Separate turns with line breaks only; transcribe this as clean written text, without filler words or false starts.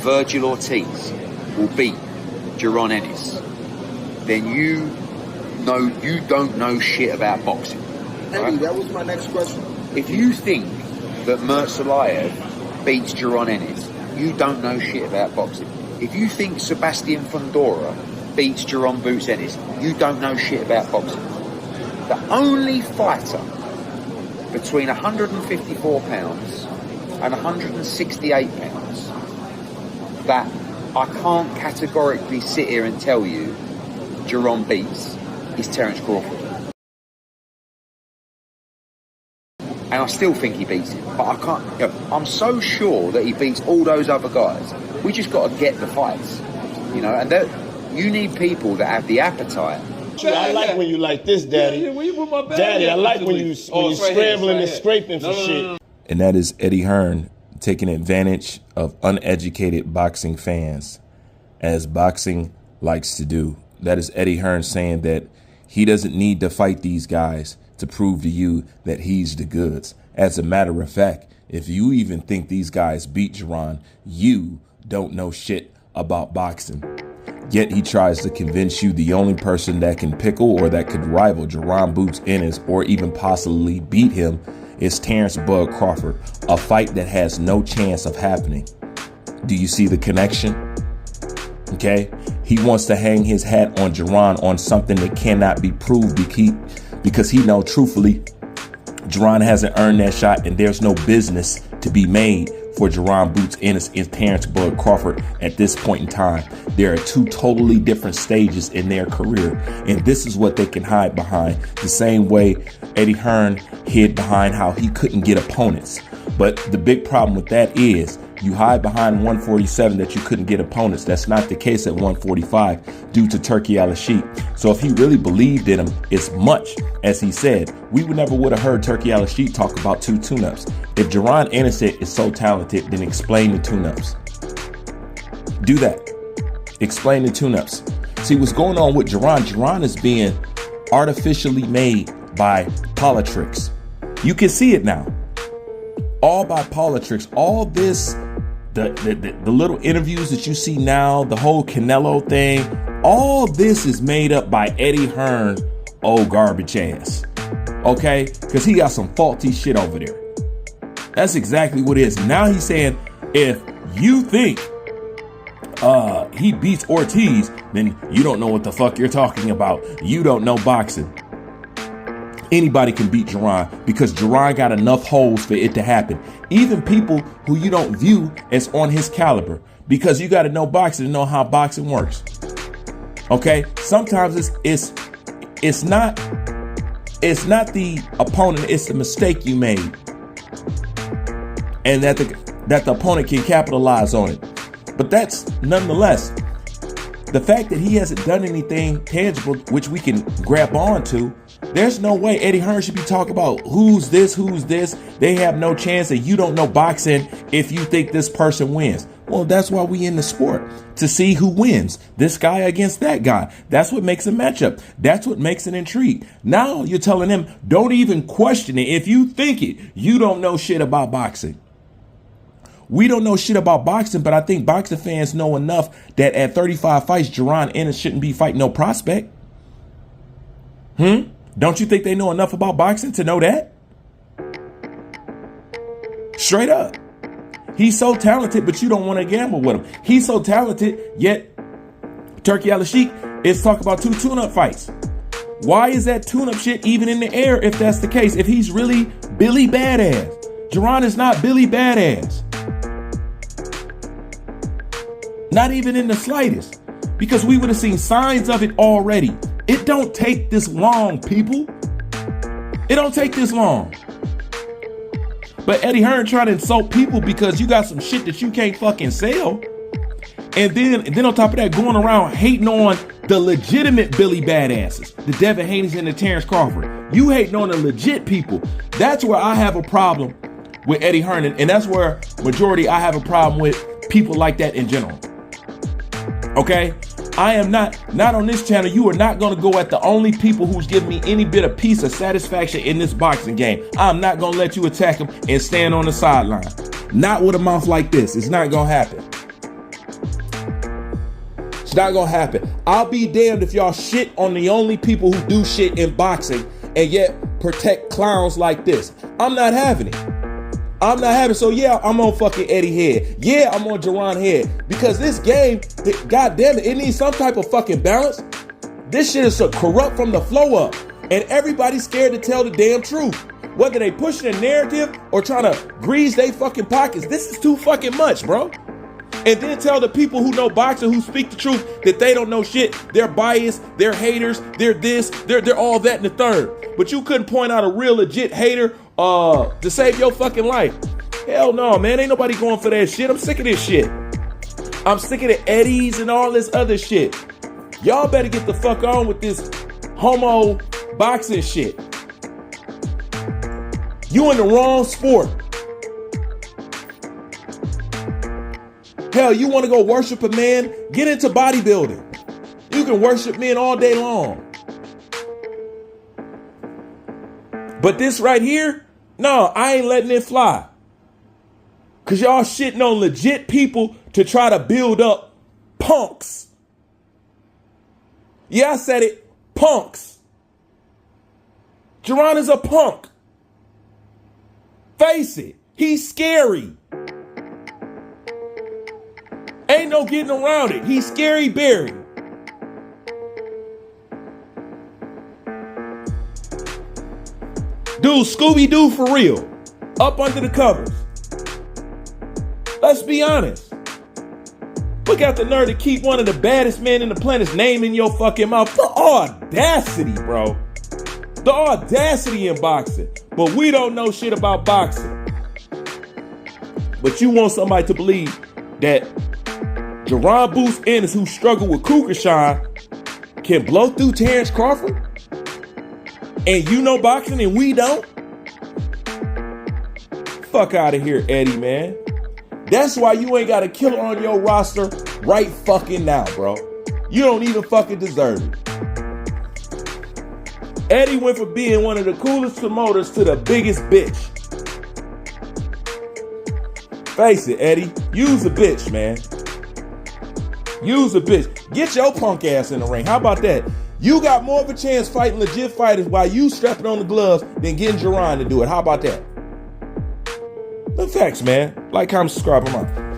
Virgil Ortiz will beat Jaron Ennis, then you don't know shit about boxing.
Andy,
right?
That was my next question.
If you think that Murtsalayev beats Jaron Ennis, you don't know shit about boxing. If you think Sebastian Fundora beats Jaron Boots Ennis, you don't know shit about boxing. The only fighter between 154 pounds and 168 pounds that I can't categorically sit here and tell you Jaron beats is Terence Crawford. And I still think he beats him, but I can't. I'm so sure that he beats all those other guys. We just got to get the fights, and you need people that have the appetite.
I like when you like this, Daddy. Daddy, I like when you scrambling and scraping for shit.
And that is Eddie Hearn taking advantage of uneducated boxing fans, as boxing likes to do. That is Eddie Hearn saying that he doesn't need to fight these guys to prove to you that he's the goods. As a matter of fact, if you even think these guys beat Jaron, you don't know shit about boxing. Yet he tries to convince you the only person that can pickle or that could rival Jaron Boots Ennis or even possibly beat him is Terence Bud Crawford, a fight that has no chance of happening. Do you see the connection? Okay? He wants to hang his hat on Jaron on something that cannot be proved because he knows truthfully Jaron hasn't earned that shot and there's no business to be made for Jaron Boots Ennis and Terence Bud Crawford at this point in time. There are two totally different stages in their career, and this is what they can hide behind. The same way Eddie Hearn hid behind how he couldn't get opponents. But the big problem with that is you hide behind 147 that you couldn't get opponents. That's not the case at 145 due to Turki Al-Sheikh. So if he really believed in him as much as he said, we never would have heard Turki Al-Sheikh talk about two tune-ups. If Jaron Ennis is so talented, then explain the tune-ups. Do that. Explain the tune-ups. See what's going on with Jaron. Jaron is being artificially made by politics. You can see it now. All by politics. All this, the little interviews that you see now, the whole Canelo thing, all this is made up by Eddie Hearn, old garbage ass. Okay? Because he got some faulty shit over there. That's exactly what it is. Now he's saying, if you think he beats Ortiz, then you don't know what the fuck you're talking about. You don't know boxing. Anybody can beat Jaron because Jaron got enough holes for it to happen. Even people who you don't view as on his caliber, because you got to know boxing to know how boxing works. Okay, sometimes it's not the opponent, it's the mistake you made, and that the opponent can capitalize on it. But that's nonetheless the fact that he hasn't done anything tangible which we can grab onto. There's no way Eddie Hearn should be talking about who's this. They have no chance, and you don't know boxing if you think this person wins. Well, that's why we in the sport, to see who wins. This guy against that guy. That's what makes a matchup. That's what makes an intrigue. Now you're telling him, don't even question it. If you think it, you don't know shit about boxing. We don't know shit about boxing, but I think boxing fans know enough that at 35 fights, Jaron Ennis shouldn't be fighting no prospect. Don't you think they know enough about boxing to know that? Straight up. He's so talented, but you don't want to gamble with him. He's so talented, yet Turki Al-Sheikh is talking about 2 tune-up fights. Why is that tune-up shit even in the air if that's the case? If he's really Billy Badass. Jaron is not Billy Badass. Not even in the slightest. Because we would have seen signs of it already. It don't take this long, people. It don't take this long. But Eddie Hearn trying to insult people because you got some shit that you can't fucking sell. And then on top of that, going around hating on the legitimate Billy Badasses, the Devin Haney's and the Terence Crawford. You hating on the legit people. That's where I have a problem with Eddie Hearn. And that's where majority I have a problem with people like that in general. Okay? I am not on this channel. You are not going to go at the only people who's giving me any bit of peace or satisfaction in this boxing game. I'm not going to let you attack them and stand on the sideline. Not with a mouth like this. It's not going to happen. It's not gonna happen. I'll be damned if y'all shit on the only people who do shit in boxing and yet protect clowns like this. I'm not having it. I'm not having it. So yeah, I'm on fucking Eddie head. Yeah, I'm on Jaron head. Because this game, god damn it needs some type of fucking balance. This shit is so corrupt from the flow up. And everybody's scared to tell the damn truth. Whether they pushing a narrative or trying to grease they fucking pockets. This is too fucking much, bro. And then tell the people who know boxing, who speak the truth, that they don't know shit. They're biased, they're haters, they're this, they're all that and the third. But you couldn't point out a real legit hater to save your fucking life. Hell no, man. Ain't nobody going for that shit. I'm sick of this shit. I'm sick of the Eddies and all this other shit. Y'all better get the fuck on with this homo boxing shit. You in the wrong sport. Hell, you want to go worship a man? Get into bodybuilding. You can worship men all day long. But this right here, no, I ain't letting it fly. Because y'all shitting on legit people to try to build up punks. Yeah, I said it. Punks. Jaron is a punk. Face it. He's scary. Ain't no getting around it. He's Scary Barry. Dude, Scooby-Doo for real. Up under the covers. Let's be honest. Look at the nerve to keep one of the baddest men in the planet's name in your fucking mouth. The audacity, bro. The audacity in boxing. But we don't know shit about boxing. But you want somebody to believe that Jaron Boots Ennis, who struggled with Cougar Shine, can blow through Terrence Crawford? And you know boxing and we don't? Fuck out of here, Eddie, man. That's why you ain't got a killer on your roster right fucking now, bro. You don't even fucking deserve it. Eddie went from being one of the coolest promoters to the biggest bitch. Face it, Eddie. Use a bitch, man. Use a bitch. Get your punk ass in the ring. How about that? You got more of a chance fighting legit fighters while you strapping on the gloves than getting Jaron to do it. How about that? The facts, man. Like, comment, subscribe, I'm out.